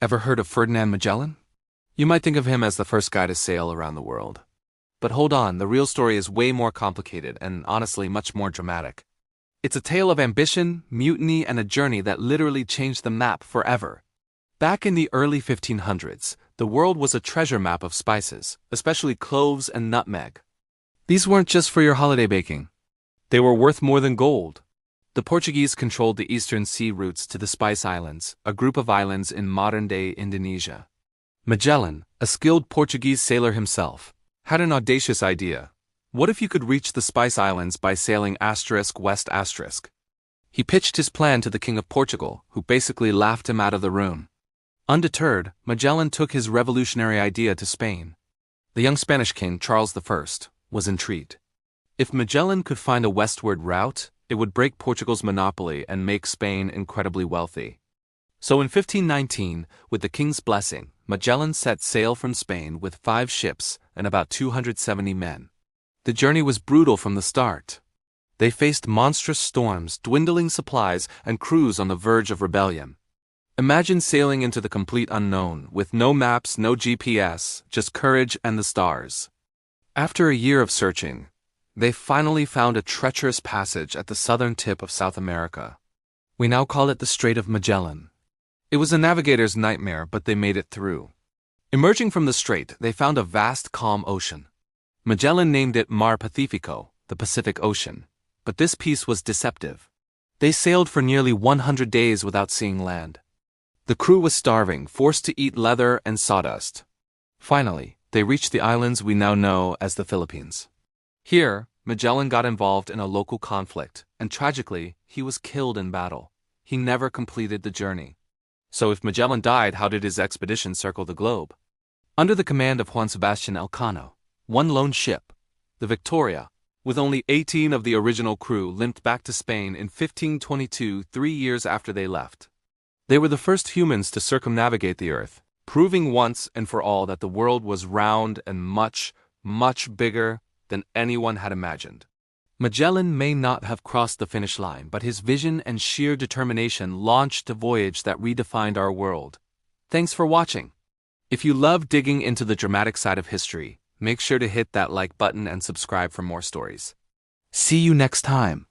Ever heard of Ferdinand Magellan? You might think of him as the first guy to sail around the world. But hold on, the real story is way more complicated and honestly much more dramatic. It's a tale of ambition, mutiny, and a journey that literally changed the map forever. Back in the early 1500s, the world was a treasure map of spices, especially cloves and nutmeg. These weren't just for your holiday baking. They were worth more than gold. The Portuguese controlled the eastern sea routes to the Spice Islands, a group of islands in modern-day Indonesia. Magellan, a skilled Portuguese sailor himself, had an audacious idea. What if you could reach the Spice Islands by sailing *west*? He pitched his plan to the King of Portugal, who basically laughed him out of the room. Undeterred, Magellan took his revolutionary idea to Spain. The young Spanish king, Charles I, was intrigued. If Magellan could find a westward route, it would break Portugal's monopoly and make Spain incredibly wealthy. So in 1519, with the king's blessing, Magellan set sail from Spain with 5 ships and about 270 men. The journey was brutal from the start. They faced monstrous storms, dwindling supplies, and crews on the verge of rebellion. Imagine sailing into the complete unknown, with no maps, no GPS, just courage and the stars. After a year of searching, they finally found a treacherous passage at the southern tip of South America. We now call it the Strait of Magellan. It was a navigator's nightmare, but they made it through. Emerging from the strait, they found a vast, calm ocean. Magellan named it Mar Pacifico, the Pacific Ocean, but this piece was deceptive. They sailed for nearly 100 days without seeing land. The crew was starving, forced to eat leather and sawdust. Finally, they reached the islands we now know as the Philippines. Here, Magellan got involved in a local conflict, and tragically, he was killed in battle. He never completed the journey. So if Magellan died, how did his expedition circle the globe? Under the command of Juan Sebastian Elcano, one lone ship, the Victoria, with only 18 of the original crew, limped back to Spain in 1522, 3 years after they left. They were the first humans to circumnavigate the Earth, proving once and for all that the world was round and much, much bigger than anyone had imagined. Magellan may not have crossed the finish line, but his vision and sheer determination launched a voyage that redefined our world. Thanks for watching. If you love digging into the dramatic side of history, make sure to hit that like button and subscribe for more stories. See you next time.